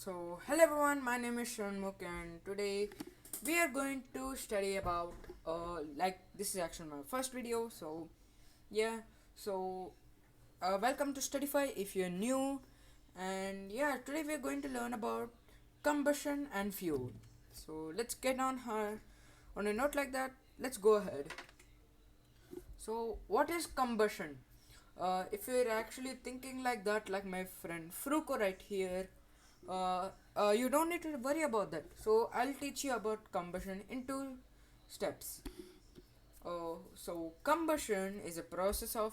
Hello everyone, my name is Shanmukh, and today we are going to study about this is actually my first video. Yeah, so welcome to Studify if you're new, and yeah, today we're going to learn about combustion and fuel. So let's get on her. On a note like that, let's go ahead. So, what is combustion? If you're actually thinking like that, like my friend Fruko right here, you don't need to worry about that. So, I'll teach you about combustion in two steps. Combustion is a process of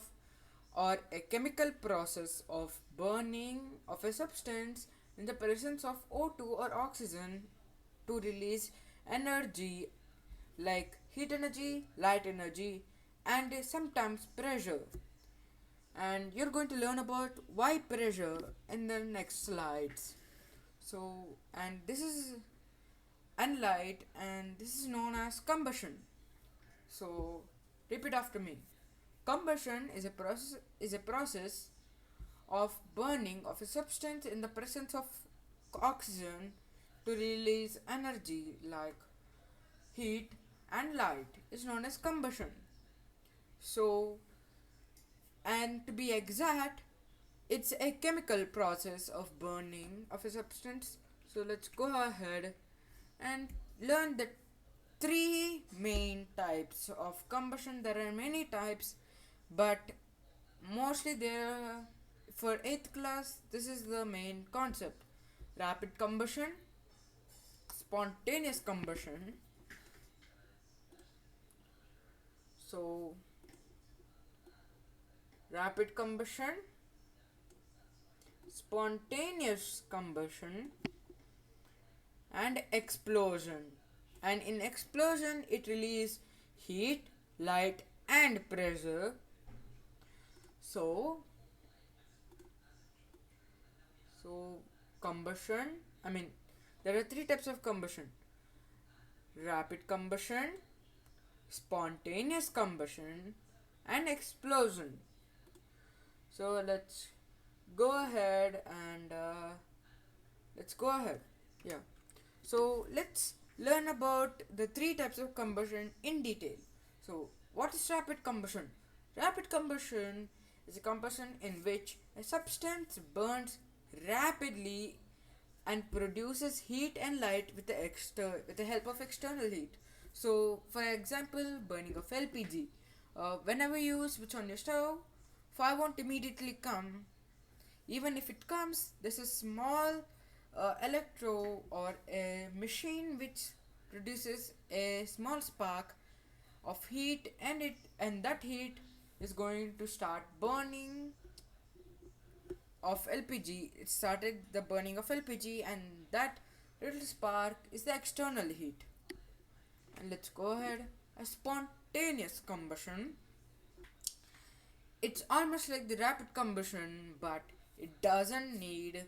or a chemical process of burning of a substance in the presence of O2 or oxygen to release energy like heat energy, light energy, and sometimes pressure. And you're going to learn about why pressure in the next slides. And this is and light, and this is known as combustion. So, repeat after me. Combustion is a process of burning of a substance in the presence of oxygen to release energy like heat and light is known as combustion. So, and to be exact, it's a chemical process of burning of a substance. So let's go ahead and learn the three main types of combustion. There are many types, but mostly there for 8th class this is the main concept: rapid combustion, spontaneous combustion. So rapid combustion, spontaneous combustion, and explosion. And in explosion it releases heat, light, and pressure. So so combustion, I mean, there are three types of combustion: rapid combustion, spontaneous combustion, and explosion. So let's go ahead. Yeah. So let's learn about the three types of combustion in detail. So what is rapid combustion? Rapid combustion is a combustion in which a substance burns rapidly and produces heat and light with the help of external heat. So, for example, burning of LPG. Whenever you switch on your stove, fire won't immediately come. Even if it comes, there's a small electro or a machine which produces a small spark of heat, and that heat is going to start burning of LPG. It started the burning of LPG, and that little spark is the external heat. And let's go ahead. A spontaneous combustion. It's almost like the rapid combustion, but it doesn't need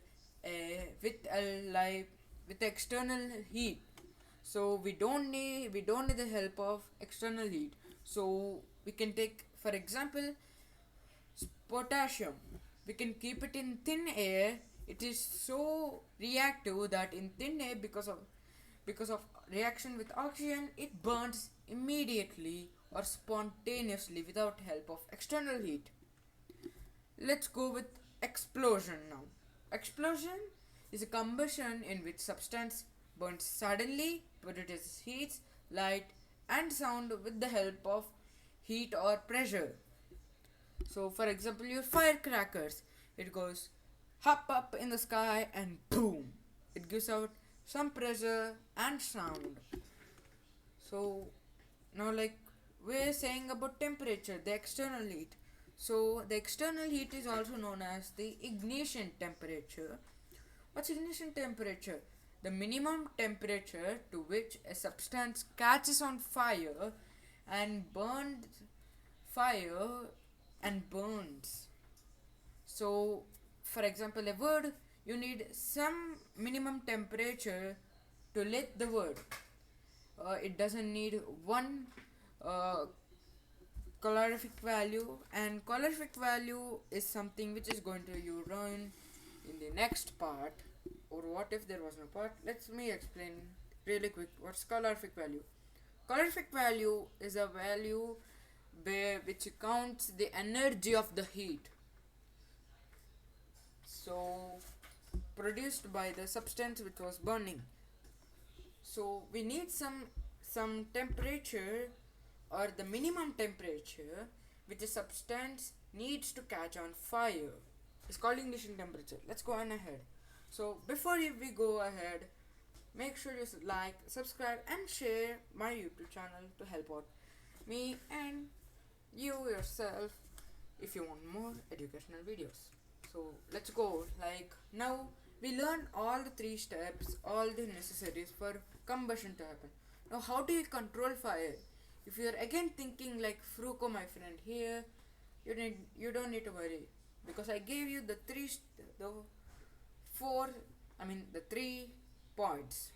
with external heat. So we don't need the help of external heat. So we can take, for example, potassium. We can keep it in thin air. It is so reactive that in thin air, because of reaction with oxygen, it burns immediately or spontaneously without help of external heat. Let's go with explosion now. Explosion is a combustion in which substance burns suddenly, produces heat, light, and sound with the help of heat or pressure. So, for example, your firecrackers, it goes up in the sky and boom, it gives out some pressure and sound. So, now, like we're saying about temperature, the external heat. So, the external heat is also known as the ignition temperature. What's ignition temperature? The minimum temperature to which a substance catches on fire and burns fire and burns. So, for example, a wood, you need some minimum temperature to lit the wood. It doesn't need one uh, calorific value, and calorific value is something which is going to you learn in the next part. or what if there was no part? Let me explain really quick. What's calorific value? Calorific value is a value which counts the energy of the heat, so produced by the substance which was burning. So we need some temperature, or the minimum temperature which a substance needs to catch on fire. It's called ignition temperature. Let's go on ahead. So before we go ahead, make sure you like, subscribe and share my YouTube channel to help out me and you yourself if you want more educational videos. So let's go. Like, now we learn all the three steps, all the necessaries for combustion to happen. Now how do you control fire? If you're again thinking like Fruco, my friend, here you don't need to worry, because I gave you the the 3 points.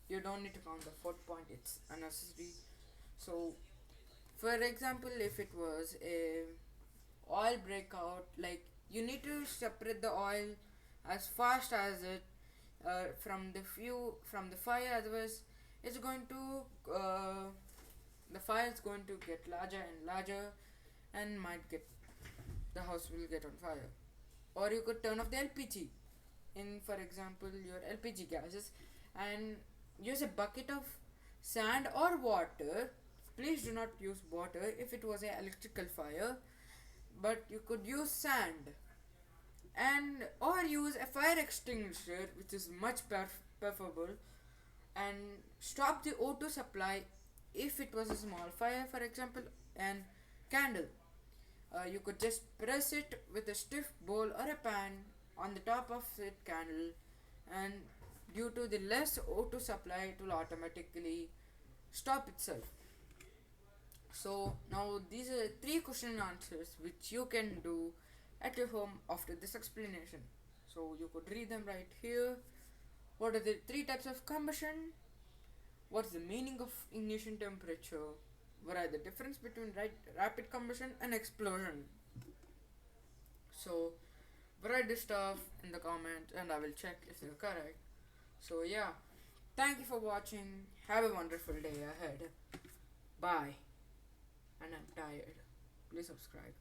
You don't need to count the fourth point, it's unnecessary. So for example, if it was a oil breakout, like, you need to separate the oil as fast as it from the fire, otherwise it's going to the fire is going to get larger and larger and the house will get on fire. Or you could turn off the LPG, in for example your LPG gases, and use a bucket of sand or water. Please do not use water if it was an electrical fire, but you could use sand, and or use a fire extinguisher, which is much preferable, and stop the O2 supply if it was a small fire, for example, and candle. You could just press it with a stiff bowl or a pan on the top of the candle, and due to the less O2 supply, it will automatically stop itself. So now these are 3 question and answers which you can do at your home after this explanation. So you could read them right here. What are the 3 types of combustion? What's the meaning of ignition temperature? What are the difference between rapid combustion and explosion? So write this stuff in the comments and I will check if they're correct. So yeah, thank you for watching. Have a wonderful day ahead. Bye. And I'm tired. Please subscribe.